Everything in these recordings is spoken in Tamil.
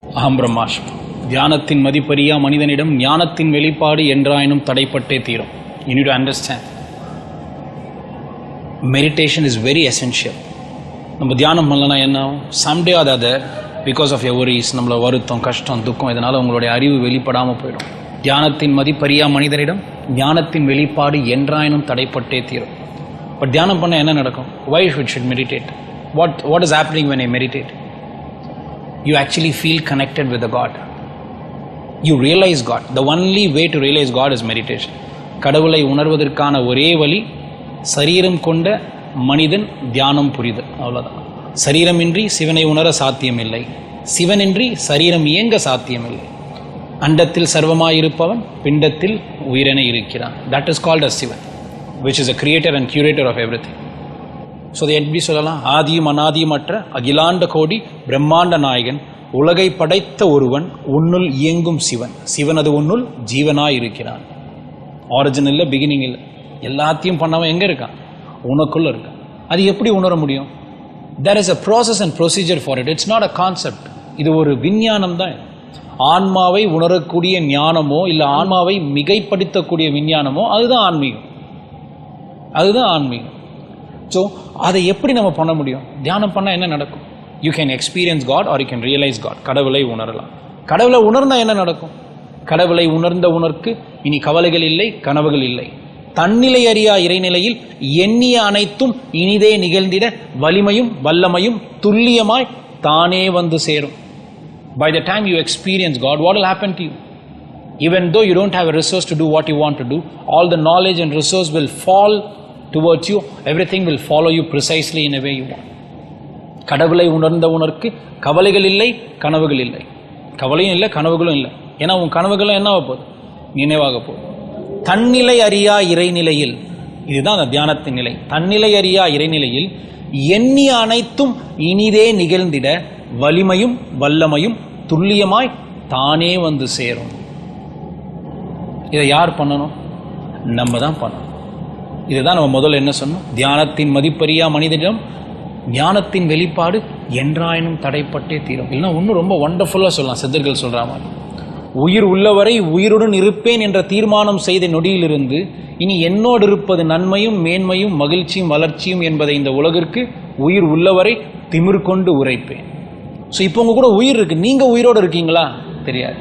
அகம் பிரம்மாஸ்மி. தியானத்தின் மதிப்பறியா மனிதனிடம் ஞானத்தின் வெளிப்பாடு என்றாயினும் தடைப்பட்டே தீரும். You need to understand. Meditation is very essential. நம்ம தியானம் பண்ணலன்னா என்ன ஆகும்? Someday or the other, because of your worries, நம்மள வருத்தம், கஷ்டம், துக்கம், இதனால் உங்களுடைய அறிவு வெளிப்படாமல் போயிடும். தியானத்தின் மதிப்பறியா மனிதனிடம் ஞானத்தின் வெளிப்பாடு என்றாயினும் தடைப்பட்டே தீரும். பட் தியானம் பண்ண என்ன நடக்கும்? Why we should meditate? What is happening when I meditate? You actually feel connected with the God. You realize God. The only way to realize God is meditation. கடவுளை உணர்வதற்கான ஒரே வழி சரீரம் கொண்ட மனிதன் தியானம் புரிதல். அவ்வளோதான். சரீரமின்றி சிவனை உணர சாத்தியமில்லை, சிவனின்றி சரீரம் இயங்க சாத்தியமில்லை. அண்டத்தில் சர்வமாயிருப்பவன் பிண்டத்தில் உயிரென இருக்கிறான். That is called as Sivan, which is a creator and curator of everything. So அதை எப்படி சொல்லலாம்? ஆதியும் அநாதியுமற்ற அகிலாண்ட கோடி பிரம்மாண்ட நாயகன், உலகை படைத்த ஒருவன், உன்னுள் இயங்கும் சிவன். சிவனது உன்னுள் ஜீவனாய் இருக்கிறான். ஆரிஜின் இல்லை, பிகினிங் இல்லை. எல்லாத்தையும் பண்ணவன் எங்கே இருக்கான்? உனக்குள்ள இருக்கான். அது எப்படி உணர முடியும்? There is a process and procedure for it. It's not a concept. இது ஒரு விஞ்ஞானம் தான். ஆன்மாவை உணரக்கூடிய ஞானமோ இல்லை ஆன்மாவை மிகைப்படுத்தக்கூடிய விஞ்ஞானமோ அதுதான் ஆன்மீகம். அதுதான் ஆன்மீகம். ஸோ அதை எப்படி நம்ம பண்ண முடியும்? தியானம் பண்ணால் என்ன நடக்கும்? You can experience God or you can realise God. கடவுளை உணரலாம். கடவுளை உணர்ந்தால் என்ன நடக்கும்? கடவுளை உணர்ந்த உணர்க்கு இனி கவலைகள் இல்லை, கனவுகள் இல்லை. தன்னிலை அறியா இறைநிலையில் எண்ணிய அனைத்தும் இனிதே நிகழ்ந்திட வலிமையும் வல்லமையும் துல்லியமாய் தானே வந்து சேரும். By the time you experience God, what will happen to you? Even though you don't have a resource to do what you want to do, all the knowledge and resource will fall towards you. Everything will follow you precisely in a way you want. கடவுளை உணர்ந்த உணர்க்கு கவலைகள் இல்லை, கனவுகள் இல்லை. கவலையும் இல்லை, கனவுகளும் இல்லை. ஏன்னா உன் கனவுகளும் என்ன போகுது? நினைவாக போகுது. தன்னிலை அறியா இறைநிலையில், இதுதான் அந்த தியானத்தின் நிலை. தன்னிலை அறியா இறைநிலையில் எண்ணிய அனைத்தும் இனிதே நிகழ்ந்திட வலிமையும் வல்லமையும் துல்லியமாய் தானே வந்து சேரும். இதை யார் பண்ணணும்? நம்ம தான் பண்ணணும். இதுதான் நம்ம முதல்ல என்ன சொன்னோம்? தியானத்தின் மதிப்பறியா மனிதனிடம் ஞானத்தின் வெளிப்பாடு என்றாயினும் தடைப்பட்டே தீரும். இல்லைன்னா இன்னும் ரொம்ப ஒண்டர்ஃபுல்லாக சொல்லலாம். சித்தர்கள் சொல்கிற மாதிரி, உயிர் உள்ளவரை உயிருடன் இருப்பேன் என்ற தீர்மானம் செய்த நொடியிலிருந்து இனி என்னோடு இருப்பது நன்மையும் மேன்மையும் மகிழ்ச்சியும் வளர்ச்சியும் என்பதை இந்த உலகிற்கு உயிர் உள்ளவரை திமிர் கொண்டு உரைப்பேன். ஸோ இப்போ உங்க கூட உயிர் இருக்கு. நீங்க உயிரோடு இருக்கீங்களா? தெரியாது.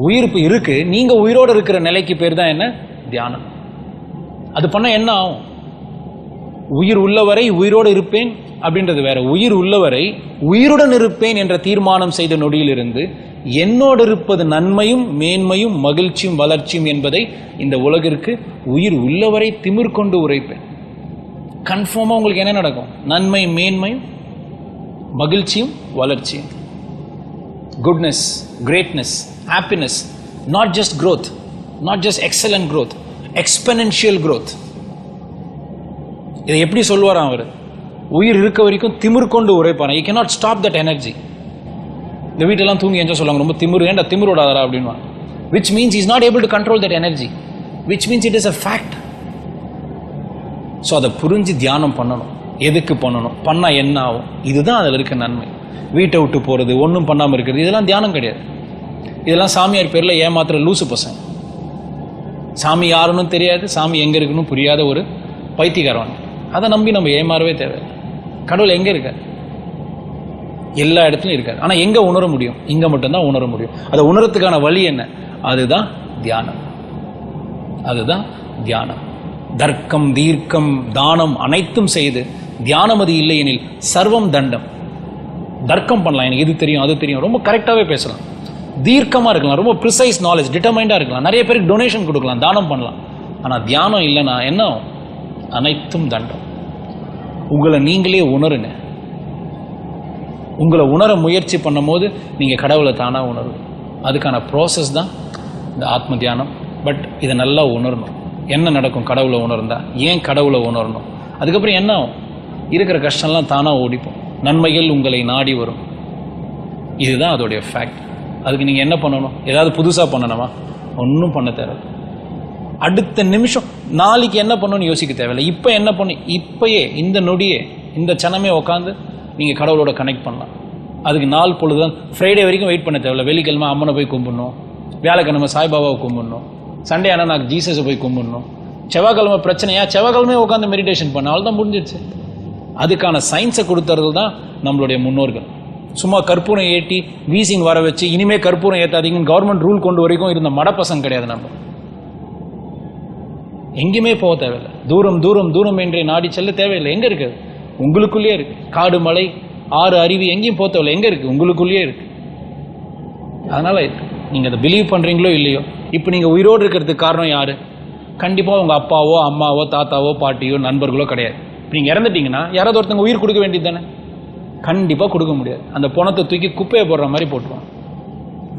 உயிர் இப்போ இருக்கு. நீங்க உயிரோடு இருக்கிற நிலைக்கு பேர் தான் என்ன? தியானம். அது பண்ண என்ன ஆகும்? உயிர் உள்ளவரை உயிரோடு இருப்பேன் அப்படின்றது வேற. உயிர் உள்ளவரை உயிருடன் இருப்பேன் என்ற தீர்மானம் செய்த நொடியிலிருந்து என்னோடு இருப்பது நன்மையும் மேன்மையும் மகிழ்ச்சியும் வளர்ச்சியும் என்பதை இந்த உலகிற்கு உயிர் உள்ளவரை திமிர் கொண்டு உரைப்பேன். கன்ஃபார்மாக உங்களுக்கு என்ன நடக்கும்? நன்மை, மேன்மையும் மகிழ்ச்சியும் வளர்ச்சியும். Goodness, greatness, happiness. Not just growth, not just excellent growth, exponential growth. இதை எப்படி சொல்வார் அவர்? உயிர் இருக்க வரைக்கும் திமிர் கொண்டு உரைப்பார். You cannot stop that energy. இந்த வீட்டெல்லாம் தூங்கி என்ஜாய் சொல்லுவாங்க, ரொம்ப திமிர், ஏன்டா திமிர் விடாதரா அப்படின்வா. Which means is not able to control that energy, which means it is a fact. So அதை புரிஞ்சு தியானம் பண்ணணும். எதுக்கு பண்ணணும்? பண்ணால் என்ன ஆகும்? இதுதான் அதில் இருக்க நன்மை. வீட்டை விட்டு போகிறது, ஒன்றும் பண்ணாமல் இருக்கிறது, இதெல்லாம் தியானம் கிடையாது. இதெல்லாம் சாமியார் பேரில் ஏமாத்துற லூசு பசங்க. சாமி யாருன்னு தெரியாது, சாமி எங்கே இருக்குன்னு புரியாத ஒரு பைத்தியக்காரன். அதை நம்பி நம்ம ஏமாறவே தேவையில்லை. கடவுள் எங்கே இருக்கார்? எல்லா இடத்துலையும் இருக்கார். ஆனால் எங்கே உணர முடியும்? இங்கே மட்டும்தான் உணர முடியும். அதை உணரத்துக்கான வழி என்ன? அதுதான் தியானம். அதுதான் தியானம். தர்க்கம், தீர்க்கம், தானம் அனைத்தும் செய்து தியானம் அது இல்லை எனில் சர்வம் தண்டம். தர்க்கம் பண்ணலாம், எனக்கு இது தெரியும் அது தெரியும், ரொம்ப கரெக்டாகவே பேசலாம், தீர்க்கமாக இருக்கலாம், ரொம்ப ப்ரிசைஸ் நாலேஜ், டிட்டர்மைண்டாக இருக்கலாம், நிறைய பேருக்கு டொனேஷன் கொடுக்கலாம், தானம் பண்ணலாம். ஆனால் தியானம் இல்லைன்னா என்ன? அனைத்தும் தண்டம். உங்களை நீங்களே உணருங்க. உங்களை உணர முயற்சி பண்ணும் போது நீங்கள் கடவுளை தானாக உணருங்க. அதுக்கான ப்ராசஸ் தான் இந்த ஆத்ம தியானம். பட் இதை நல்லா உணரணும். என்ன நடக்கும் கடவுளை உணர்ந்தா? ஏன் கடவுளை உணரணும்? அதுக்கப்புறம் என்ன ஆகும்? இருக்கிற கஷ்டம்லாம் தானாக ஓடிப்போம். நன்மைகள் உங்களை நாடி வரும். இதுதான் அதோடைய ஃபேக்ட். அதுக்கு நீங்கள் என்ன பண்ணணும்? ஏதாவது புதுசாக பண்ணணுமா? ஒன்றும் பண்ண தேவையில்லை. அடுத்த நிமிஷம் நாளைக்கு என்ன பண்ணணும்னு யோசிக்க தேவையில்லை. இப்போ என்ன பண்ணு? இப்பயே இந்த நொடியே இந்த சனமே உட்காந்து நீங்கள் கடவுளோட கனெக்ட் பண்ணலாம். அதுக்கு நாள் பொழுது தான். ஃப்ரைடே வரைக்கும் வெயிட் பண்ண தேவையில்ல. வெள்ளிக்கிழமை அம்மனை போய் கும்பிடணும், வியாழக்கிழமை சாய்பாபாவை கும்பிடணும், சண்டே ஆனால் நான் ஜீசஸை போய் கும்பிடணும், செவ்வாய்க்கிழமை பிரச்சனையா செவ்வாய்க்கிழமை உட்காந்து மெடிடேஷன் பண்ண, அவள் தான் முடிஞ்சிடுச்சு. அதுக்கான சயின்ஸை கொடுத்துறது தான் நம்மளுடைய முன்னோர்கள். சும்மா கற்பூரம் ஏற்றி வீசிங் வர வச்சு இனிமே கற்பூரம் ஏற்றாதீங்கன்னு கவர்மெண்ட் ரூல் கொண்டு வரைக்கும் இருந்த மடப்பசங்க கிடையாது. நம்ம எங்கேயுமே போக தேவையில்லை. தூரம் தூரம் தூரம் என்றே நாடி செல்ல தேவையில்லை. எங்க இருக்கு? உங்களுக்குள்ளேயே இருக்கு. காடு, மலை, ஆறு, அருவி எங்கேயும் போக தேவையில்லை. எங்க இருக்கு? உங்களுக்குள்ளேயே இருக்கு. அதனால நீங்க அதை பிலீவ் பண்றீங்களோ இல்லையோ, இப்போ நீங்க உயிரோடு இருக்கிறதுக்கு காரணம் யாரு? கண்டிப்பா உங்க அப்பாவோ அம்மாவோ தாத்தாவோ பாட்டியோ நண்பர்களோ கிடையாது. நீங்க இறந்துட்டீங்கன்னா யாராவது ஒருத்தங்க உயிர் கொடுக்க வேண்டியது தானே? கண்டிப்பா கொடுக்க முடியாது. அந்த பணத்தை தூக்கி குப்பையை போடுற மாதிரி போட்டுருவாங்க.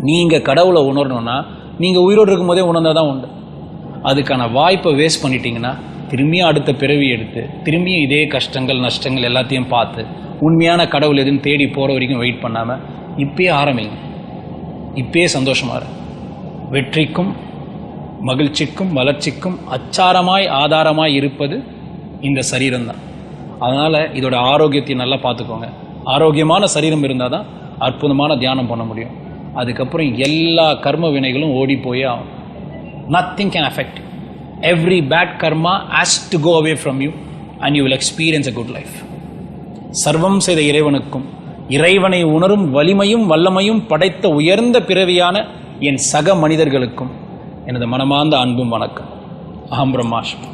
நீங்க கடவுளை உணரணும்னா நீங்க உயிரோடு இருக்கும் போதே உணர்ந்தாதான் உண்டு. அதுக்கான வாய்ப்பை வேஸ்ட் பண்ணிட்டீங்கன்னா திரும்பியும் அடுத்த பிறவி எடுத்து திரும்பியும் இதே கஷ்டங்கள் நஷ்டங்கள் எல்லாத்தையும் பார்த்து உண்மையான கடவுள் எதுன்னு தேடி போற வரைக்கும் வெயிட் பண்ணாம இப்பயே ஆரம்பிங்க. இப்பயே சந்தோஷமா இரு. வெற்றிக்கும் மகிழ்ச்சிக்கும் வளர்ச்சிக்கும் அச்சாரமாய் ஆதாரமாய் இருப்பது இந்த சரீரம் தான். அதனால இதோட ஆரோக்கியத்தை நல்லா பார்த்துக்கோங்க. ஆரோக்கியமான சரீரம் இருந்தால் தான் அற்புதமான தியானம் பண்ண முடியும். அதுக்கப்புறம் எல்லா கர்ம வினைகளும் ஓடி போயே ஆகும். Nothing can affect you. Every bad karma has to go away from you and you will experience a good life. சர்வம் செய்த இறைவனுக்கும் இறைவனை உணரும் வலிமையும் வல்லமையும் படைத்த உயர்ந்த பிறவியான என் சக மனிதர்களுக்கும் எனது மனமார்ந்த அன்பும் வணக்கம். அகம் பிரம்மாஸ்மி.